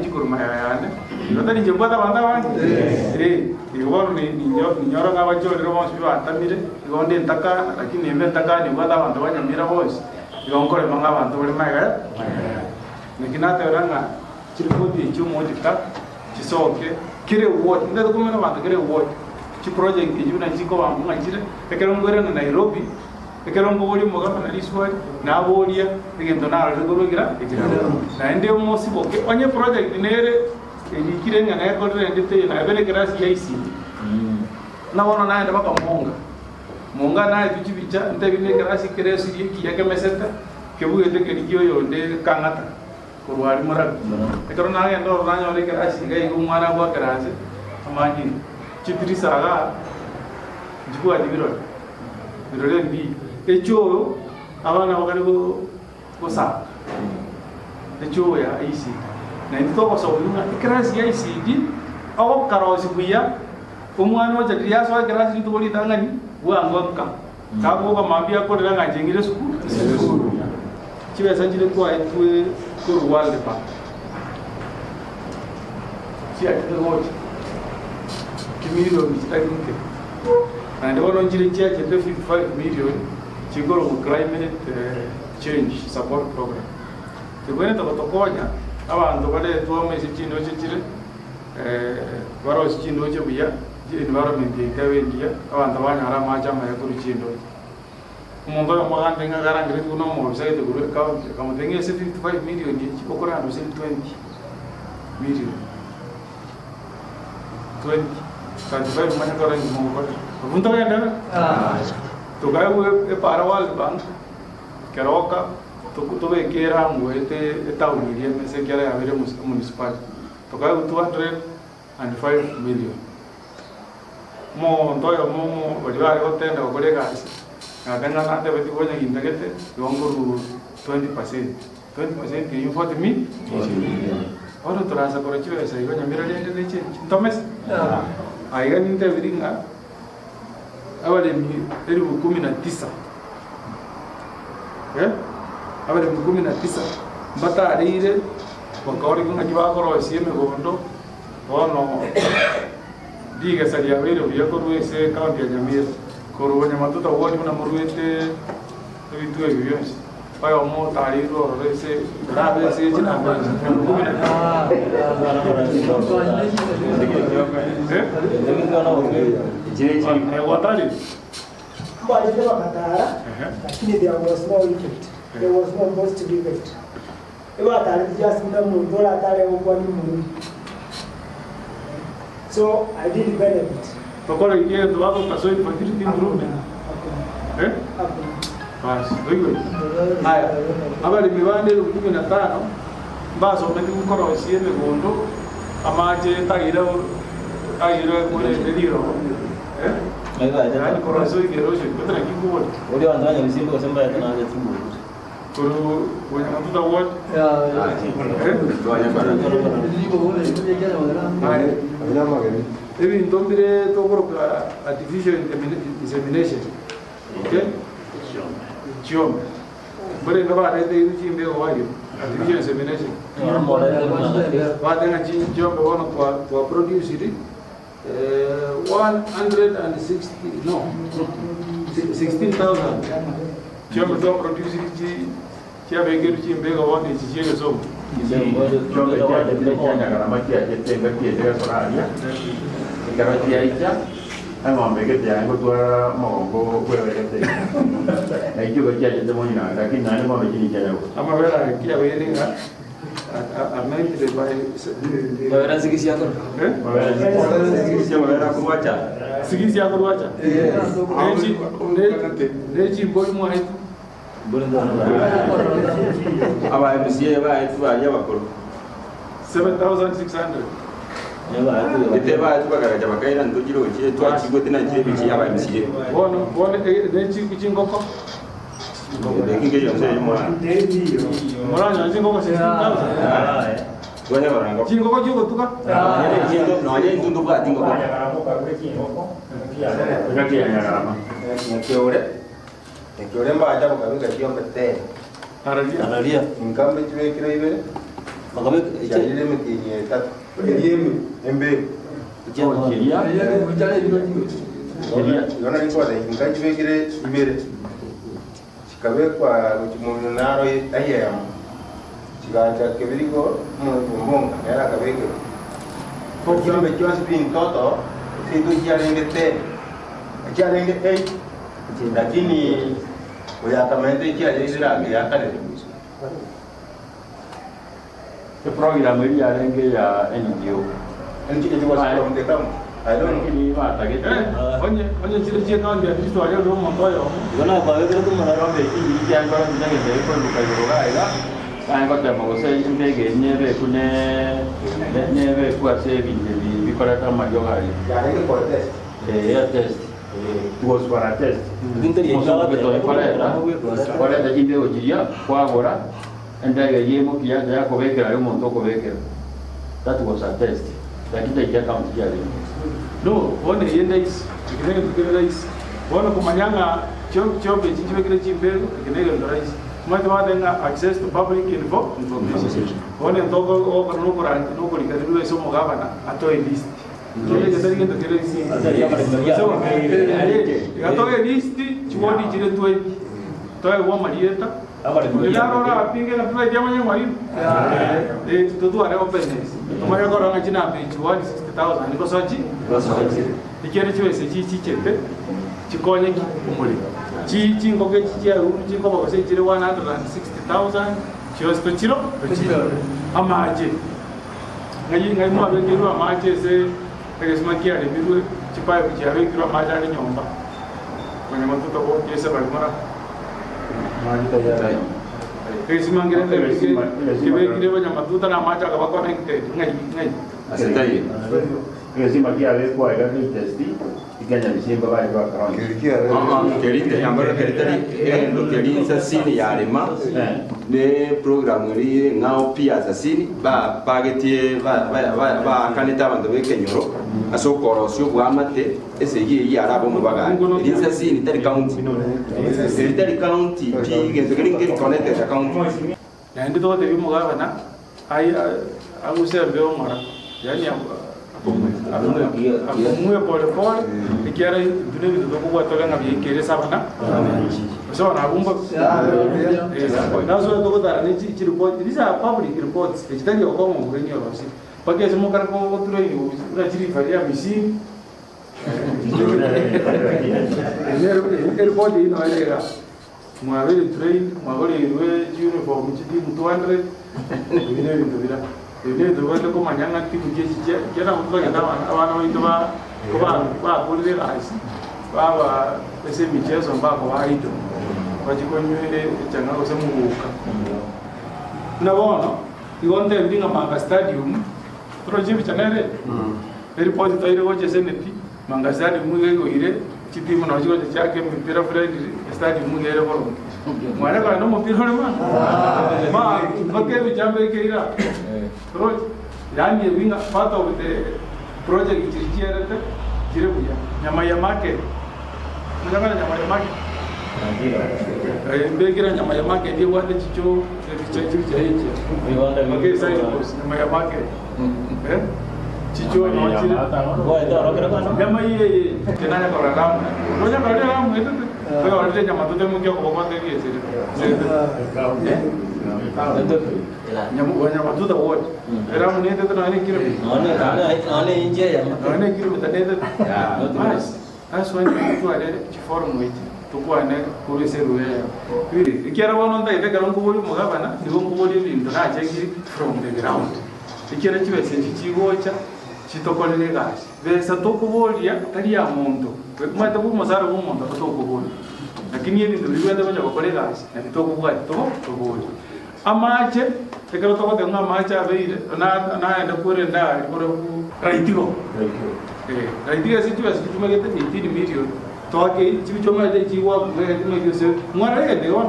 wananchi kurmayane nota ni jembata banda wangi igoro ni nyoro ngaba jori romo siwa tamire igonde ntaka lakini ime ntaka ni banda banda wanyamira bose igonkore manga bantu bari maga nikinate oranga chirikodi chumo dikta chisoke kire wot nda kumena bantu kire wot chi project ijuna chiko bamwe ngire ekero ngore na Nairobi ekero ngori mogama na liswari na boria egento na rugurugira na ndio mosi boke onye project nere elikire ngana yakorere ndite na bele grasi yaisi na wana na enda baka monga na bichi bicha ndabine grasi kire siri ki yake meseta kebugete kediyo yonde kangata kurwari mura ekero na ndo na nyore grasi ngai umwana kwa grasi amanyi chitri saga jikwa dibiro birole ndi echo abana bakari ko sa echo ya isi na ndito ko so lunga ikrasi ya isi di awo karosi buya umwana wa jadi ya so ikrasi ndi boli tangani wa ngomka kabo ka mabia ko ranga jengire suku chiwe sanjire ko ai tu ko walde pa sia ko kimiro mitakinke and one njire chia 55 million chigoro climate change support program tibone to konya abantu bale tuome sichindo chichire baro sichindo chebuya environment ikawendia abantu banyara majama ya kuri chindo umuntu amagande ngagarangire kuno mu website guru account kamutenge 55 million chikokora ndo 20 million 20 35 mana kora ni mo kora punto kenda to gawe e parawal bank keroka to be kera muete etawnirie mese kera ya vere municipal to gawe 205 million mo ndoyo mo wajwa ko tenda ko lega ngatenga na te beti ko nyingi ndagete yonguru 20% ni 40 million oro turasa kora chiwe sai ko nyamira de leche tomes aiga ninte viringa awale mi elimu 19 awale mi 19 mbata adire wakori kunga jiba koro sieme gondo ono diga salia vero yakoro ese kaunti ya Nyamira koro wanya matuta wodi una muruete vitu hivyo paya mo tariro ese grave ese jina watali Mbali wakatara lakini there was no effect, there was no positive effect. Ewa tari just mdamu dola tari kwa ni mungu. So I did benefit. Pakora iye ndo wako kasoi fertility improvement. Bas, very good. Haya, abali miwande 15 baso meti ukoro sieme gondo amaje tagira kule deliro. Ani korasoi geroshe kutra kikuwa. Odi wandanya msimbo samba yatanaje tumbo. Kuru wanya matuta ward. Ebi ndombire tokoro ka artificial insemination. Okay? Chiom. Bere ngaba rete yuchi mbe wayo. Artificial insemination. Wade na chiom be wono kwa produce it. 160 no 16,000. Chiom to produce it chia begeru chi mbe ga wono chi chie so. Chiom be chia de chia na ma chia de tenga chia de soraria. Ikara chia icha. Ama mbege tia ngo tua mongo kwelete. Aijuga chia de monina lakini nani mo mjini chia yao. Ama vera kia welinga ameni de bai Mawera sikisi yako. Mawera kuacha. Sikisi yako kuacha. Neji boy mo haitu. Aba MCA ba haitu aja bakoro. 7,600. Ite ba haitu bakara jaba kaina ndojiro chie twa chigo tena chie bichi aba MCA. Bono neji kuchingoko. Kinge yonse mwana. Mwana njingoko 16,000. Tuane barango. Chingoko jugo tuka. No aje ntundu ba tingo ba. Ngati ya nyarama. Nkiore mba aja bakaruga kiyo mbete. Aralia. Analia. Inkambe chwe kira ibe. Makamik Jalile mkinye tatu. Elimu embe. Sheria. Yona ikoda ingaji begire ibere. Chikabe kwa mumunaro ayam. Chikacha kebiriko mbonga era kabeke. Porque me yo spin todo. Si tu jalenge te. Jalenge ei. Lakini uyakamente jalenge ya kale. Ke program ili arenge ya NGO. NGO was from the camp. I don't know. Ni mata ke. Onye chile kaunti ya Kristo wale ndio mtoyo. Gona ba we ko mara Rombe ki ya ngora ndage de ko luka yoga ila. Kan ko tema ko se ndege nyebe kune nyebe kwa se bi bikora kama yoga ila. Jalenge for test. Ya test. Was para test. Ginter ye Mosa ko to para da jinde o jiya kwa gora. Ndage yemo kia ya ko vekera yo monto ko vekera. That was a test. Lakini ya kaunti ya leo. No, one yenda is. Kile kile is. One kumanyanga chobe chiwe kile chimbele kile ndo rais. Mata wadenga access to public information. One ndoko o kono ko likadiriwe somo gavana atoe list. Kile kile kile isi. Atoe list chwodi chile tuwe. Toe wa marieta. Ora pinge na tuwe jamaa nyama hivi. Tutu are open this. Tumaya ko ranga china pe chwadi 60000 niko sochi. Ikere chwe se chi chete. Chikonye kumuli. Chi ngoge chi ya uru chi ko ba se chire 160000. Chios to chiro. Amaje. Ngai mo abe kiru amaje se kesma kia de biru chipa chi abe kiru amaje ni nyomba. Kwenye matoto ko kesa balimara. Kesima ngire kebe banyamatuta na macha ka connected ngai. Asetai. Kesima kia le kwa ga ni testi. Ikanya bisimba ba kwa kaunti. Kerite ambara keritari lo kerin sasini ya rema ne program ri ngao pia sasini ba pagetie ba kanita bando bekenyoro aso korosio bwamate esegi ya arabo mubaga ri sasini tari county keritari county pi gento kerin connected account Na ndi to de mugaga na ai aguserve o mara. Yani akumwe pole pole ikiara dune vitu kwa toka na vikere sabana so na bumba na so to da ni chi report these are public reports digitally o como ngeni orosi porque se mo kar ko otro y una chiri faria misi el body no era mo avere train mo avere uniform chiti 200 vile vile Ini tu kan aku manjang nanti uji kita untuk kita awal itu bah boleh rais, bah besi bicara soal bah itu, wajib kau nyuruh jangan kau semuka. Nawan, iwan tu ini ngamangka stadium, terus jadi bicara ni, dari pos itu kau jadi nanti, mangka stadium mungkin kau ire, citi mana juga jadi kem pira stadium mungkin ire kau. Mana kau nak mau pira mana? Kau bicara berkira. Terus, yani winga part of the project ichirikia rete kire buya nyama ya market nyama ya market mbekira nyama ya market ndio wale chicho chicho hichi okay sai nyama ya market chicho no chire Boy, ito ro kira nyama ye tenanya ko ralam roja kare ralam itu ko orte nyama tu temu kyo ko mate ye nyama tu da wo era mun ne to na ne kiro ane inje ya ne kiro ta ne mas as when tu ale ci form wait tu ko ne ko se ruwe quindi ikiara wono dai daga ron ko wori mo ga bana di won ko wori din na je from the ground ikiara ci wese ci gocha ci to ko le gas ve sa to ko wori ya tari ya mondo ma to mo sara mo mondo to ko wori lakini yeye ndio liwenda bacha ko le gas na to ko wori to wori amache tekero to ko amache aveire na enda kure nda kure raitiro raitiro si tu as tu magete 18 million to ke chi choma de chi wa me se ngara de wa